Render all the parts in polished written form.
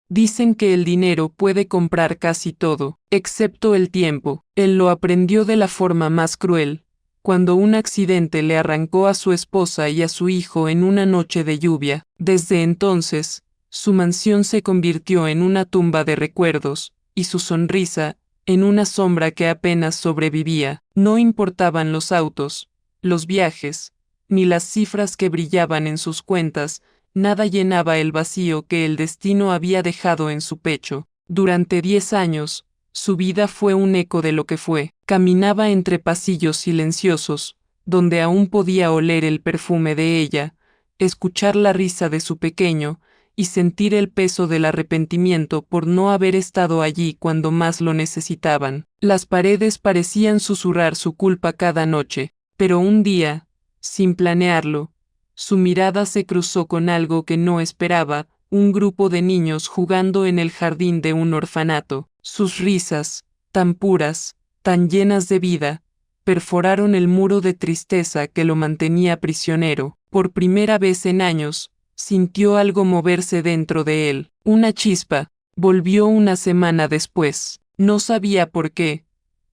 Dicen que el dinero puede comprar casi todo, excepto el tiempo. Él lo aprendió de la forma más cruel, cuando un accidente le arrancó a su esposa y a su hijo en una noche de lluvia. Desde entonces, su mansión se convirtió en una tumba de recuerdos, y su sonrisa, en una sombra que apenas sobrevivía. No importaban los autos, los viajes, ni las cifras que brillaban en sus cuentas, nada llenaba el vacío que el destino había dejado en su pecho. Durante 10 años, su vida fue un eco de lo que fue. Caminaba entre pasillos silenciosos, donde aún podía oler el perfume de ella, escuchar la risa de su pequeño, y sentir el peso del arrepentimiento por no haber estado allí cuando más lo necesitaban. Las paredes parecían susurrar su culpa cada noche, pero un día, sin planearlo, su mirada se cruzó con algo que no esperaba, un grupo de niños jugando en el jardín de un orfanato. Sus risas, tan puras, tan llenas de vida, perforaron el muro de tristeza que lo mantenía prisionero. Por primera vez en años, sintió algo moverse dentro de él. Una chispa. Volvió una semana después. No sabía por qué.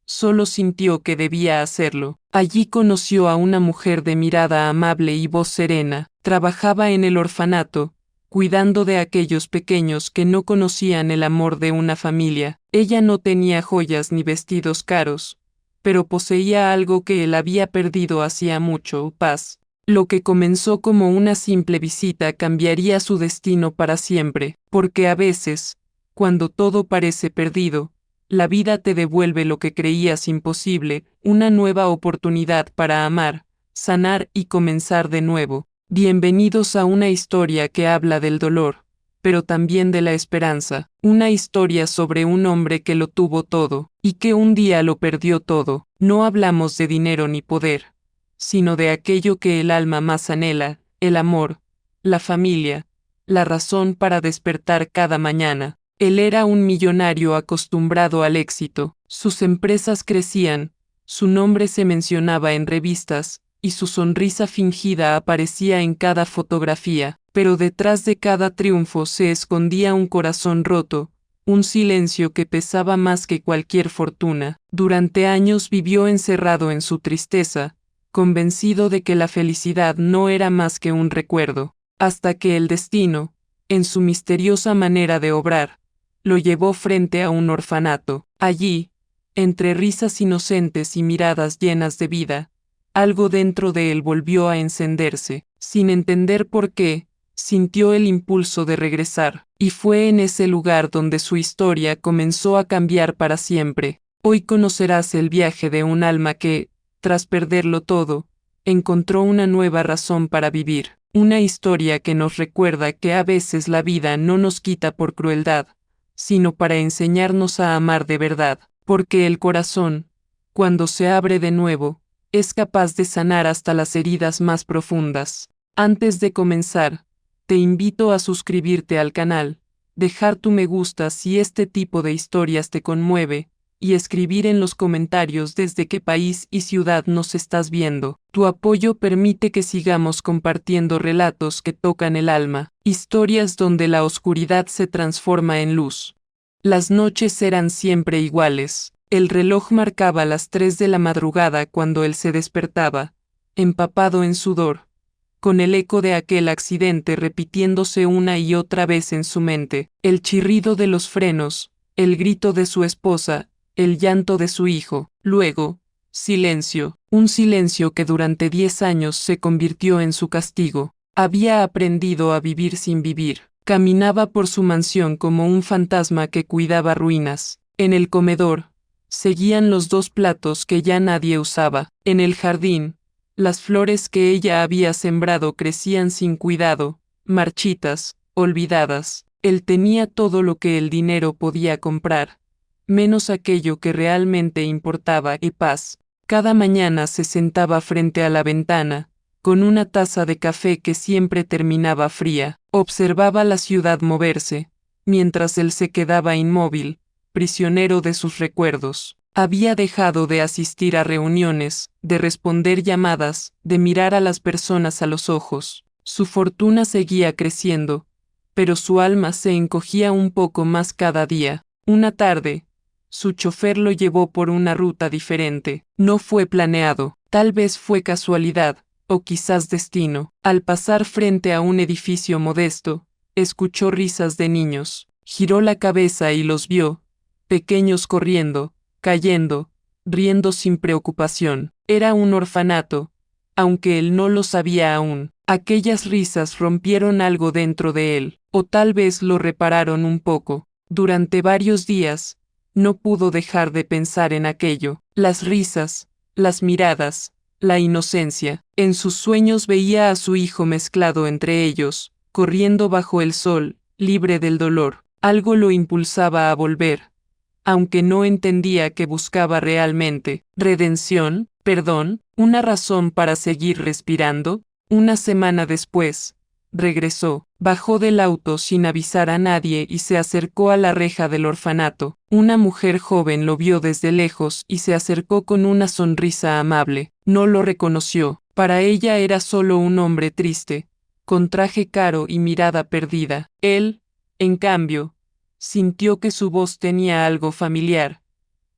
Solo sintió que debía hacerlo. Allí conoció a una mujer de mirada amable y voz serena. Trabajaba en el orfanato, cuidando de aquellos pequeños que no conocían el amor de una familia. Ella no tenía joyas ni vestidos caros, pero poseía algo que él había perdido hacía mucho: paz. Lo que comenzó como una simple visita cambiaría su destino para siempre, porque a veces, cuando todo parece perdido, la vida te devuelve lo que creías imposible, una nueva oportunidad para amar, sanar y comenzar de nuevo. Bienvenidos a una historia que habla del dolor, pero también de la esperanza, una historia sobre un hombre que lo tuvo todo, y que un día lo perdió todo. No hablamos de dinero ni poder, sino de aquello que el alma más anhela, el amor, la familia, la razón para despertar cada mañana. Él era un millonario acostumbrado al éxito, sus empresas crecían, su nombre se mencionaba en revistas, y su sonrisa fingida aparecía en cada fotografía, pero detrás de cada triunfo se escondía un corazón roto, un silencio que pesaba más que cualquier fortuna. Durante años vivió encerrado en su tristeza, convencido de que la felicidad no era más que un recuerdo, hasta que el destino, en su misteriosa manera de obrar, lo llevó frente a un orfanato. Allí, entre risas inocentes y miradas llenas de vida, algo dentro de él volvió a encenderse. Sin entender por qué, sintió el impulso de regresar, y fue en ese lugar donde su historia comenzó a cambiar para siempre. Hoy conocerás el viaje de un alma que, tras perderlo todo, encontró una nueva razón para vivir. Una historia que nos recuerda que a veces la vida no nos quita por crueldad, sino para enseñarnos a amar de verdad, porque el corazón, cuando se abre de nuevo, es capaz de sanar hasta las heridas más profundas. Antes de comenzar, te invito a suscribirte al canal, dejar tu me gusta si este tipo de historias te conmueve, y escribir en los comentarios desde qué país y ciudad nos estás viendo. Tu apoyo permite que sigamos compartiendo relatos que tocan el alma, historias donde la oscuridad se transforma en luz. Las noches eran siempre iguales. El reloj marcaba las 3 de la madrugada cuando él se despertaba, empapado en sudor, con el eco de aquel accidente repitiéndose una y otra vez en su mente, el chirrido de los frenos, el grito de su esposa, el llanto de su hijo. Luego, silencio, un silencio que durante 10 años se convirtió en su castigo. Había aprendido a vivir sin vivir. Caminaba por su mansión como un fantasma que cuidaba ruinas. En el comedor, seguían los 2 platos que ya nadie usaba. En el jardín, las flores que ella había sembrado crecían sin cuidado, marchitas, olvidadas. Él tenía todo lo que el dinero podía comprar, menos aquello que realmente importaba: y paz. Cada mañana se sentaba frente a la ventana, con una taza de café que siempre terminaba fría. Observaba la ciudad moverse, mientras él se quedaba inmóvil, prisionero de sus recuerdos. Había dejado de asistir a reuniones, de responder llamadas, de mirar a las personas a los ojos. Su fortuna seguía creciendo, pero su alma se encogía un poco más cada día. Una tarde, su chofer lo llevó por una ruta diferente. No fue planeado, tal vez fue casualidad, o quizás destino. Al pasar frente a un edificio modesto, escuchó risas de niños. Giró la cabeza y los vio, pequeños corriendo, cayendo, riendo sin preocupación. Era un orfanato, aunque él no lo sabía aún. Aquellas risas rompieron algo dentro de él, o tal vez lo repararon un poco. Durante varios días, no pudo dejar de pensar en aquello, las risas, las miradas, la inocencia. En sus sueños veía a su hijo mezclado entre ellos, corriendo bajo el sol, libre del dolor. Algo lo impulsaba a volver, aunque no entendía qué buscaba realmente. Redención, perdón, una razón para seguir respirando. Una semana después, regresó, bajó del auto sin avisar a nadie y se acercó a la reja del orfanato. Una mujer joven lo vio desde lejos y se acercó con una sonrisa amable. No lo reconoció. Para ella era solo un hombre triste, con traje caro y mirada perdida. Él, en cambio, sintió que su voz tenía algo familiar.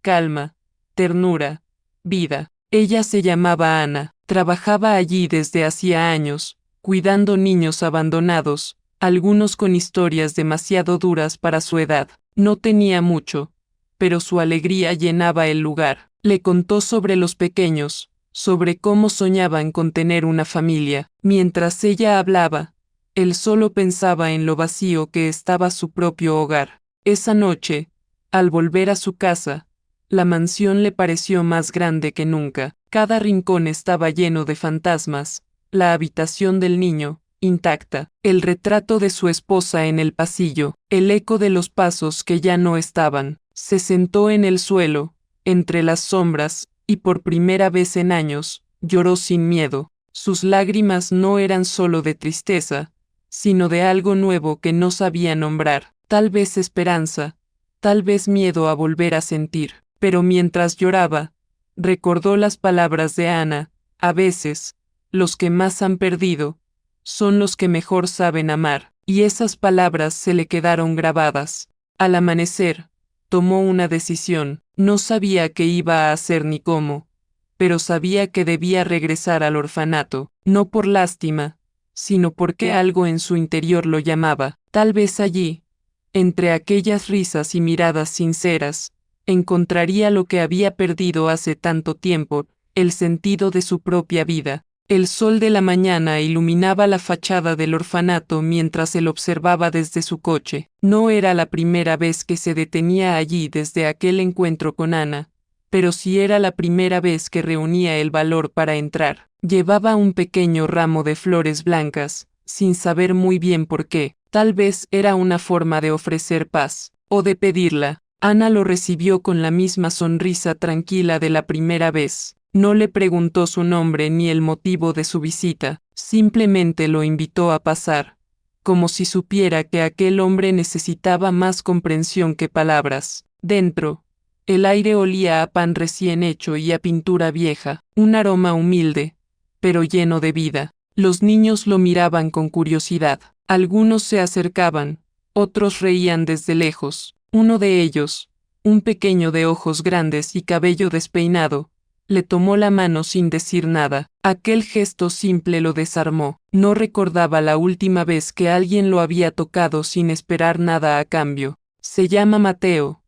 Calma, ternura, vida. Ella se llamaba Ana. Trabajaba allí desde hacía años, cuidando niños abandonados, algunos con historias demasiado duras para su edad. No tenía mucho, pero su alegría llenaba el lugar. Le contó sobre los pequeños, sobre cómo soñaban con tener una familia. Mientras ella hablaba, él solo pensaba en lo vacío que estaba su propio hogar. Esa noche, al volver a su casa, la mansión le pareció más grande que nunca. Cada rincón estaba lleno de fantasmas, la habitación del niño, intacta, el retrato de su esposa en el pasillo, el eco de los pasos que ya no estaban. Se sentó en el suelo, entre las sombras, y por primera vez en años, lloró sin miedo. Sus lágrimas no eran solo de tristeza, sino de algo nuevo que no sabía nombrar, tal vez esperanza, tal vez miedo a volver a sentir. Pero mientras lloraba, recordó las palabras de Ana: a veces, los que más han perdido, son los que mejor saben amar, y esas palabras se le quedaron grabadas. Al amanecer, tomó una decisión. No sabía qué iba a hacer ni cómo, pero sabía que debía regresar al orfanato, no por lástima, sino porque algo en su interior lo llamaba. Tal vez allí, entre aquellas risas y miradas sinceras, encontraría lo que había perdido hace tanto tiempo, el sentido de su propia vida. El sol de la mañana iluminaba la fachada del orfanato mientras él observaba desde su coche. No era la primera vez que se detenía allí desde aquel encuentro con Ana, pero sí era la primera vez que reunía el valor para entrar. Llevaba un pequeño ramo de flores blancas, sin saber muy bien por qué. Tal vez era una forma de ofrecer paz, o de pedirla. Ana lo recibió con la misma sonrisa tranquila de la primera vez. No le preguntó su nombre ni el motivo de su visita, simplemente lo invitó a pasar, como si supiera que aquel hombre necesitaba más comprensión que palabras. Dentro, el aire olía a pan recién hecho y a pintura vieja, un aroma humilde, pero lleno de vida. Los niños lo miraban con curiosidad. Algunos se acercaban, otros reían desde lejos. Uno de ellos, un pequeño de ojos grandes y cabello despeinado, le tomó la mano sin decir nada. Aquel gesto simple lo desarmó. No recordaba la última vez que alguien lo había tocado sin esperar nada a cambio. Se llama Mateo,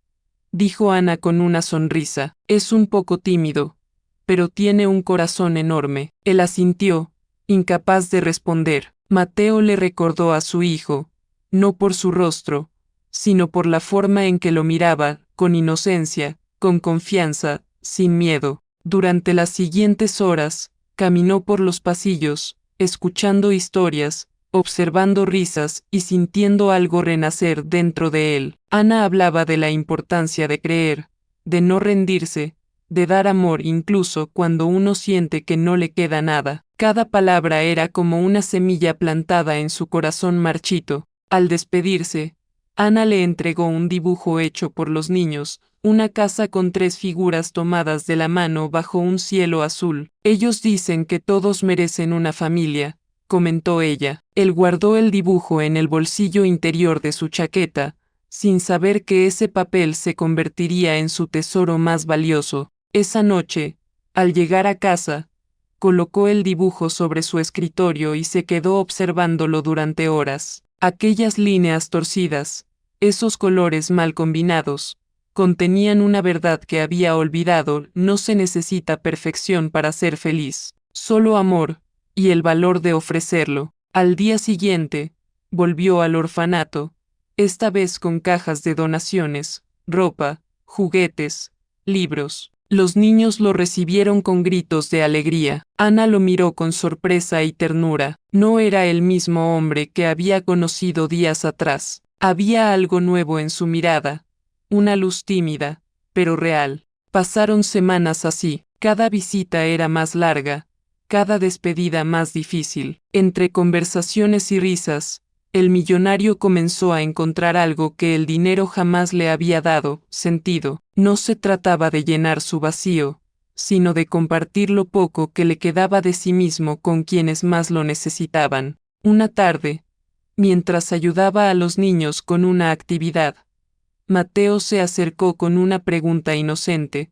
dijo Ana con una sonrisa. Es un poco tímido, pero tiene un corazón enorme. Él asintió, incapaz de responder. Mateo le recordó a su hijo, no por su rostro, sino por la forma en que lo miraba, con inocencia, con confianza, sin miedo. Durante las siguientes horas, caminó por los pasillos, escuchando historias, observando risas y sintiendo algo renacer dentro de él. Ana hablaba de la importancia de creer, de no rendirse, de dar amor incluso cuando uno siente que no le queda nada. Cada palabra era como una semilla plantada en su corazón marchito. Al despedirse, Ana le entregó un dibujo hecho por los niños, una casa con 3 figuras tomadas de la mano bajo un cielo azul. Ellos dicen que todos merecen una familia, comentó ella. Él guardó el dibujo en el bolsillo interior de su chaqueta, sin saber que ese papel se convertiría en su tesoro más valioso. Esa noche, al llegar a casa, colocó el dibujo sobre su escritorio y se quedó observándolo durante horas. Aquellas líneas torcidas, esos colores mal combinados, contenían una verdad que había olvidado. No se necesita perfección para ser feliz, solo amor, y el valor de ofrecerlo. Al día siguiente, volvió al orfanato, esta vez con cajas de donaciones, ropa, juguetes, libros. Los niños lo recibieron con gritos de alegría. Ana lo miró con sorpresa y ternura. No era el mismo hombre que había conocido días atrás. Había algo nuevo en su mirada, una luz tímida, pero real. Pasaron semanas así. Cada visita era más larga, cada despedida más difícil. Entre conversaciones y risas, el millonario comenzó a encontrar algo que el dinero jamás le había dado: sentido. No se trataba de llenar su vacío, sino de compartir lo poco que le quedaba de sí mismo con quienes más lo necesitaban. Una tarde, mientras ayudaba a los niños con una actividad, Mateo se acercó con una pregunta inocente: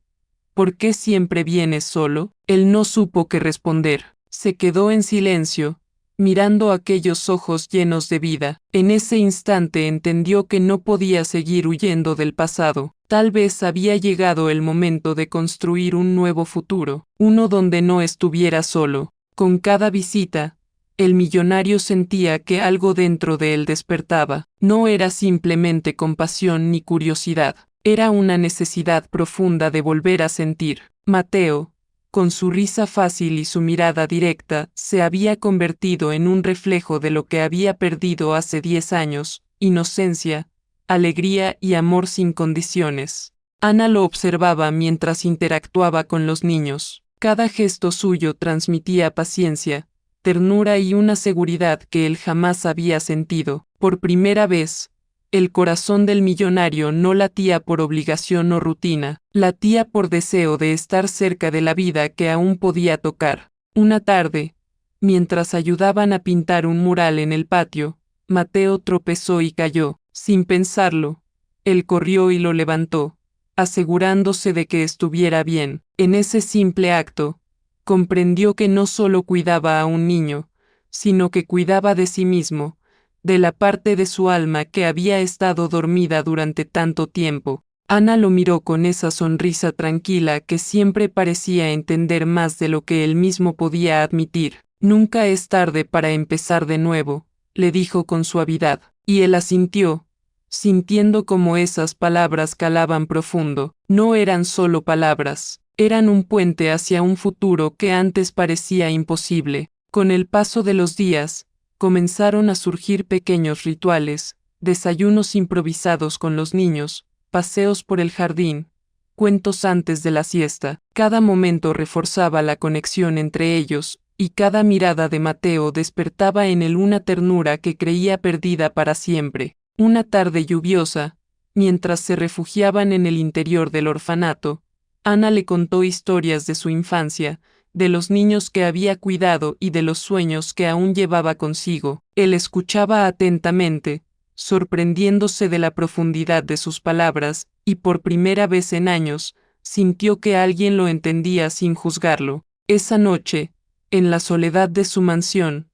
¿por qué siempre vienes solo? Él no supo qué responder. Se quedó en silencio, mirando aquellos ojos llenos de vida. En ese instante entendió que no podía seguir huyendo del pasado. Tal vez había llegado el momento de construir un nuevo futuro, uno donde no estuviera solo. Con cada visita, el millonario sentía que algo dentro de él despertaba. No era simplemente compasión ni curiosidad, era una necesidad profunda de volver a sentir. Mateo, con su risa fácil y su mirada directa, se había convertido en un reflejo de lo que había perdido hace 10 años: inocencia, alegría y amor sin condiciones. Ana lo observaba mientras interactuaba con los niños. Cada gesto suyo transmitía paciencia, ternura y una seguridad que él jamás había sentido. Por primera vez, el corazón del millonario no latía por obligación o rutina, latía por deseo de estar cerca de la vida que aún podía tocar. Una tarde, mientras ayudaban a pintar un mural en el patio, Mateo tropezó y cayó. Sin pensarlo, él corrió y lo levantó, asegurándose de que estuviera bien. En ese simple acto, comprendió que no solo cuidaba a un niño, sino que cuidaba de sí mismo, de la parte de su alma que había estado dormida durante tanto tiempo. Ana lo miró con esa sonrisa tranquila que siempre parecía entender más de lo que él mismo podía admitir. Nunca es tarde para empezar de nuevo, le dijo con suavidad, y él asintió, sintiendo como esas palabras calaban profundo. No eran solo palabras, eran un puente hacia un futuro que antes parecía imposible. Con el paso de los días, comenzaron a surgir pequeños rituales, desayunos improvisados con los niños, paseos por el jardín, cuentos antes de la siesta. Cada momento reforzaba la conexión entre ellos, y cada mirada de Mateo despertaba en él una ternura que creía perdida para siempre. Una tarde lluviosa, mientras se refugiaban en el interior del orfanato, Ana le contó historias de su infancia, de los niños que había cuidado y de los sueños que aún llevaba consigo. Él escuchaba atentamente, sorprendiéndose de la profundidad de sus palabras, y por primera vez en años, sintió que alguien lo entendía sin juzgarlo. Esa noche, en la soledad de su mansión,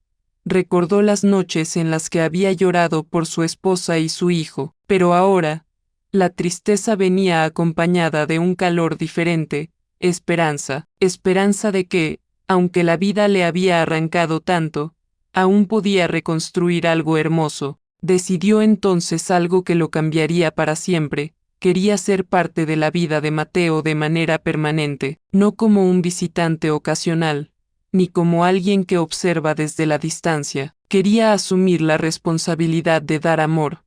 recordó las noches en las que había llorado por su esposa y su hijo, pero ahora, la tristeza venía acompañada de un calor diferente: esperanza, esperanza de que, aunque la vida le había arrancado tanto, aún podía reconstruir algo hermoso. Decidió entonces algo que lo cambiaría para siempre: quería ser parte de la vida de Mateo de manera permanente, no como un visitante ocasional, ni como alguien que observa desde la distancia. Quería asumir la responsabilidad de dar amor,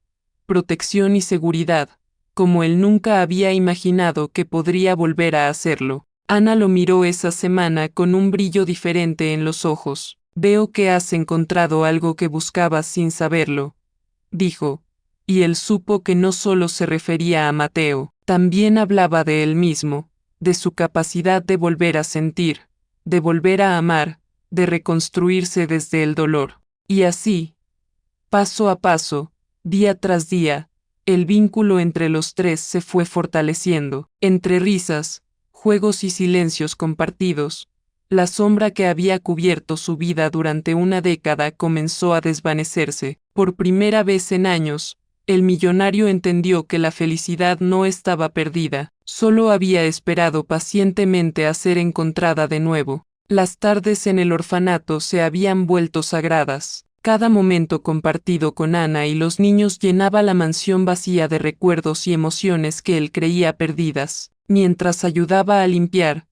protección y seguridad, como él nunca había imaginado que podría volver a hacerlo. Ana lo miró esa semana con un brillo diferente en los ojos. Veo que has encontrado algo que buscabas sin saberlo, dijo, y él supo que no solo se refería a Mateo, también hablaba de él mismo, de su capacidad de volver a sentir, de volver a amar, de reconstruirse desde el dolor. Y así, paso a paso, día tras día, el vínculo entre los tres se fue fortaleciendo. Entre risas, juegos y silencios compartidos, la sombra que había cubierto su vida durante una década comenzó a desvanecerse. Por primera vez en años, el millonario entendió que la felicidad no estaba perdida, solo había esperado pacientemente a ser encontrada de nuevo. Las tardes en el orfanato se habían vuelto sagradas. Cada momento compartido con Ana y los niños llenaba la mansión vacía de recuerdos y emociones que él creía perdidas. Mientras ayudaba a limpiar,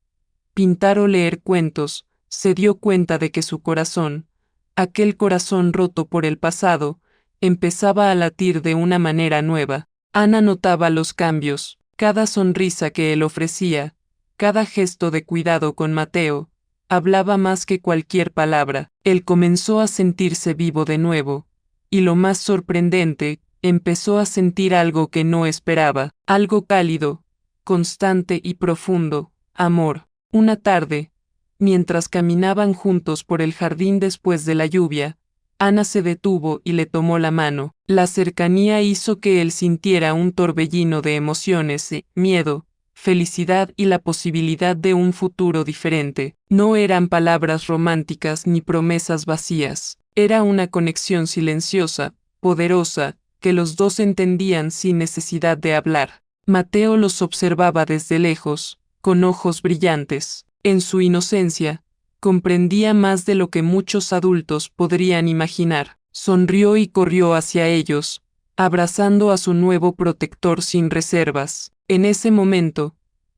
pintar o leer cuentos, se dio cuenta de que su corazón, aquel corazón roto por el pasado, empezaba a latir de una manera nueva. Ana notaba los cambios, cada sonrisa que él ofrecía, cada gesto de cuidado con Mateo, hablaba más que cualquier palabra. Él comenzó a sentirse vivo de nuevo, y lo más sorprendente, empezó a sentir algo que no esperaba, algo cálido, constante y profundo, amor. Una tarde, mientras caminaban juntos por el jardín después de la lluvia, Ana se detuvo y le tomó la mano. La cercanía hizo que él sintiera un torbellino de emociones, miedo, felicidad y la posibilidad de un futuro diferente. No eran palabras románticas ni promesas vacías, era una conexión silenciosa, poderosa, que los dos entendían sin necesidad de hablar. Mateo los observaba desde lejos, con ojos brillantes. En su inocencia, comprendía más de lo que muchos adultos podrían imaginar. Sonrió y corrió hacia ellos, abrazando a su nuevo protector sin reservas. En ese momento,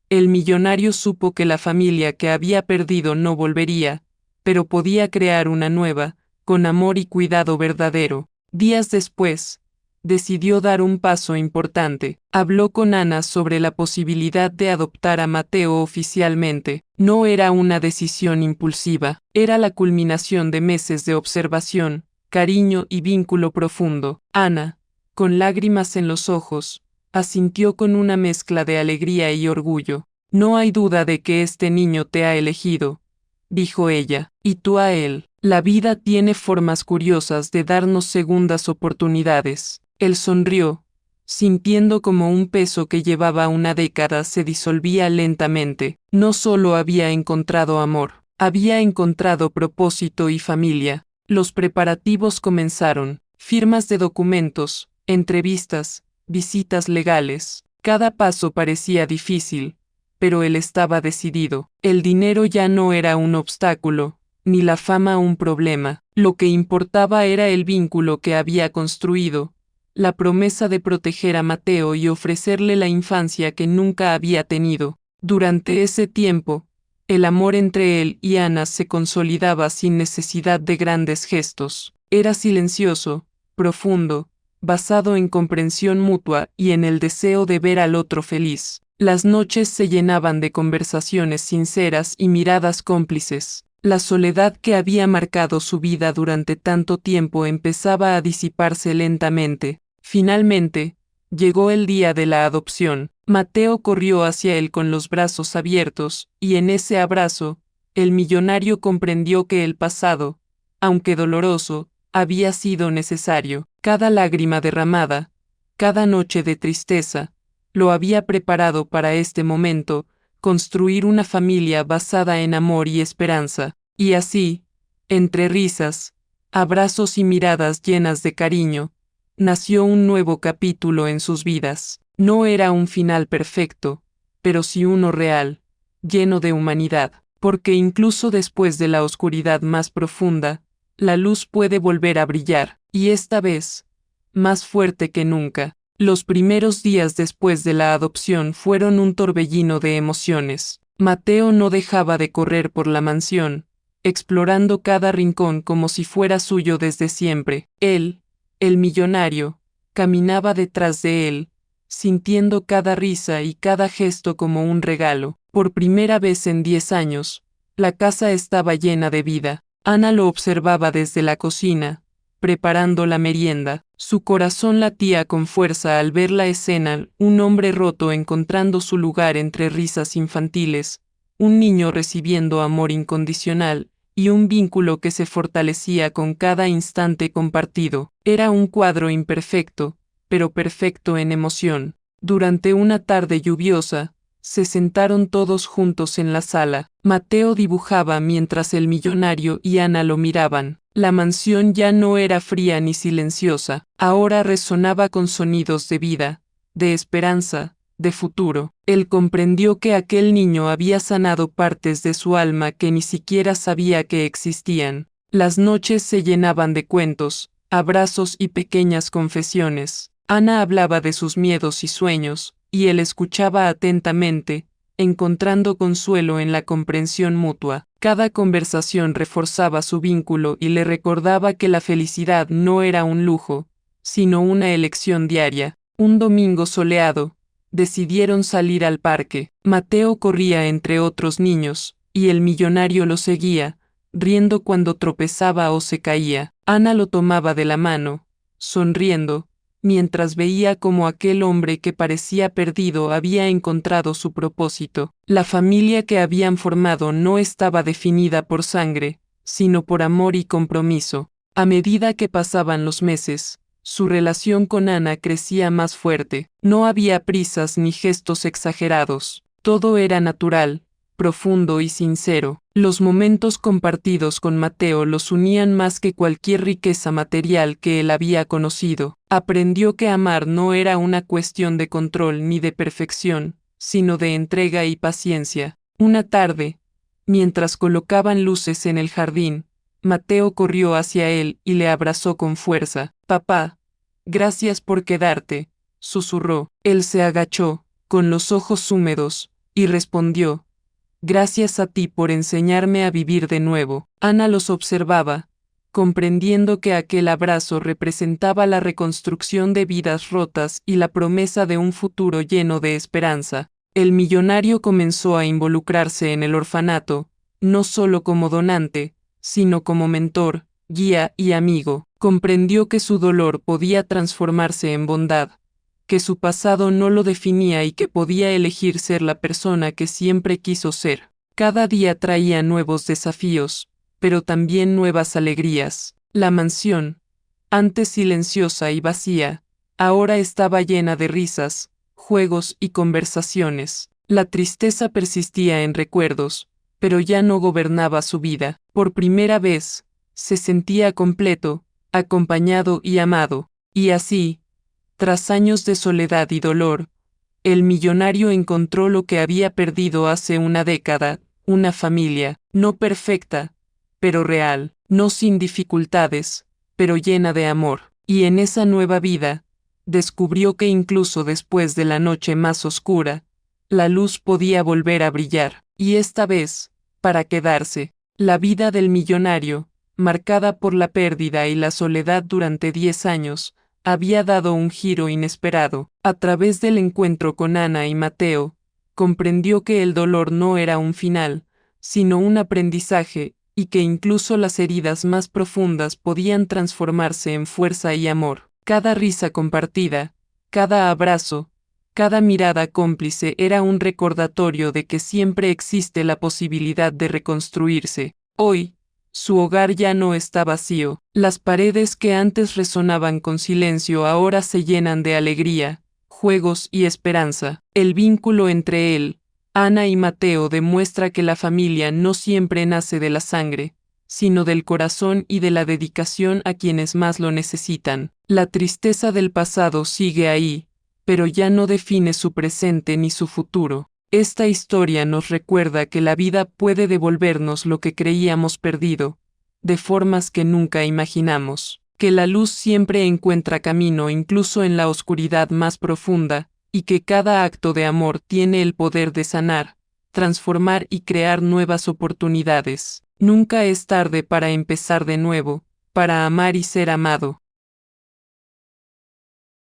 el millonario supo que la familia que había perdido no volvería, pero podía crear una nueva, con amor y cuidado verdadero. Días después, decidió dar un paso importante. Habló con Ana sobre la posibilidad de adoptar a Mateo oficialmente. No era una decisión impulsiva, era la culminación de meses de observación, cariño y vínculo profundo. Ana, con lágrimas en los ojos, asintió con una mezcla de alegría y orgullo. No hay duda de que este niño te ha elegido, dijo ella, y tú a él. La vida tiene formas curiosas de darnos segundas oportunidades. Él sonrió, sintiendo como un peso que llevaba una década se disolvía lentamente. No solo había encontrado amor, había encontrado propósito y familia. Los preparativos comenzaron, firmas de documentos, entrevistas, visitas legales. Cada paso parecía difícil, pero él estaba decidido. El dinero ya no era un obstáculo, ni la fama un problema. Lo que importaba era el vínculo que había construido, la promesa de proteger a Mateo y ofrecerle la infancia que nunca había tenido. Durante ese tiempo, el amor entre él y Ana se consolidaba sin necesidad de grandes gestos. Era silencioso, profundo, basado en comprensión mutua y en el deseo de ver al otro feliz. Las noches se llenaban de conversaciones sinceras y miradas cómplices. La soledad que había marcado su vida durante tanto tiempo empezaba a disiparse lentamente. Finalmente, llegó el día de la adopción. Mateo corrió hacia él con los brazos abiertos, y en ese abrazo, el millonario comprendió que el pasado, aunque doloroso, había sido necesario. Cada lágrima derramada, cada noche de tristeza, lo había preparado para este momento, construir una familia basada en amor y esperanza. Y así, entre risas, abrazos y miradas llenas de cariño, nació un nuevo capítulo en sus vidas. No era un final perfecto, pero sí uno real, lleno de humanidad, porque incluso después de la oscuridad más profunda, la luz puede volver a brillar, y esta vez, más fuerte que nunca. Los primeros días después de la adopción fueron un torbellino de emociones. Mateo no dejaba de correr por la mansión, explorando cada rincón como si fuera suyo desde siempre. Él, el millonario, caminaba detrás de él, sintiendo cada risa y cada gesto como un regalo. Por primera vez en 10 años, la casa estaba llena de vida. Ana lo observaba desde la cocina, preparando la merienda. Su corazón latía con fuerza al ver la escena, un hombre roto encontrando su lugar entre risas infantiles, un niño recibiendo amor incondicional, y un vínculo que se fortalecía con cada instante compartido. Era un cuadro imperfecto, pero perfecto en emoción. Durante una tarde lluviosa, se sentaron todos juntos en la sala. Mateo dibujaba mientras el millonario y Ana lo miraban. La mansión ya no era fría ni silenciosa, ahora resonaba con sonidos de vida, de esperanza, de futuro. Él comprendió que aquel niño había sanado partes de su alma que ni siquiera sabía que existían. Las noches se llenaban de cuentos, abrazos y pequeñas confesiones. Ana hablaba de sus miedos y sueños, y él escuchaba atentamente, encontrando consuelo en la comprensión mutua. Cada conversación reforzaba su vínculo y le recordaba que la felicidad no era un lujo, sino una elección diaria. Un domingo soleado, decidieron salir al parque. Mateo corría entre otros niños, y el millonario lo seguía, riendo cuando tropezaba o se caía. Ana lo tomaba de la mano, sonriendo, mientras veía cómo aquel hombre que parecía perdido había encontrado su propósito. La familia que habían formado no estaba definida por sangre, sino por amor y compromiso. A medida que pasaban los meses, su relación con Ana crecía más fuerte. No había prisas ni gestos exagerados. Todo era natural, profundo y sincero. Los momentos compartidos con Mateo los unían más que cualquier riqueza material que él había conocido. Aprendió que amar no era una cuestión de control ni de perfección, sino de entrega y paciencia. Una tarde, mientras colocaban luces en el jardín, Mateo corrió hacia él y le abrazó con fuerza. «Papá, gracias por quedarte», susurró. Él se agachó, con los ojos húmedos, y respondió: «Gracias a ti por enseñarme a vivir de nuevo». Ana los observaba, comprendiendo que aquel abrazo representaba la reconstrucción de vidas rotas y la promesa de un futuro lleno de esperanza. El millonario comenzó a involucrarse en el orfanato, no solo como donante, sino como mentor, guía y amigo. Comprendió que su dolor podía transformarse en bondad, que su pasado no lo definía y que podía elegir ser la persona que siempre quiso ser. Cada día traía nuevos desafíos, pero también nuevas alegrías. La mansión, antes silenciosa y vacía, ahora estaba llena de risas, juegos y conversaciones. La tristeza persistía en recuerdos, pero ya no gobernaba su vida. Por primera vez, se sentía completo, acompañado y amado. Y así, tras años de soledad y dolor, el millonario encontró lo que había perdido hace una década: una familia, no perfecta, pero real, no sin dificultades, pero llena de amor. Y en esa nueva vida, descubrió que incluso después de la noche más oscura, la luz podía volver a brillar, y esta vez, para quedarse. La vida del millonario, marcada por la pérdida y la soledad durante 10 años, había dado un giro inesperado. A través del encuentro con Ana y Mateo, comprendió que el dolor no era un final, sino un aprendizaje, y que incluso las heridas más profundas podían transformarse en fuerza y amor. Cada risa compartida, cada abrazo, cada mirada cómplice era un recordatorio de que siempre existe la posibilidad de reconstruirse. Hoy, su hogar ya no está vacío. Las paredes que antes resonaban con silencio ahora se llenan de alegría, juegos y esperanza. El vínculo entre él, Ana y Mateo demuestra que la familia no siempre nace de la sangre, sino del corazón y de la dedicación a quienes más lo necesitan. La tristeza del pasado sigue ahí, pero ya no define su presente ni su futuro. Esta historia nos recuerda que la vida puede devolvernos lo que creíamos perdido, de formas que nunca imaginamos, que la luz siempre encuentra camino incluso en la oscuridad más profunda, y que cada acto de amor tiene el poder de sanar, transformar y crear nuevas oportunidades. Nunca es tarde para empezar de nuevo, para amar y ser amado.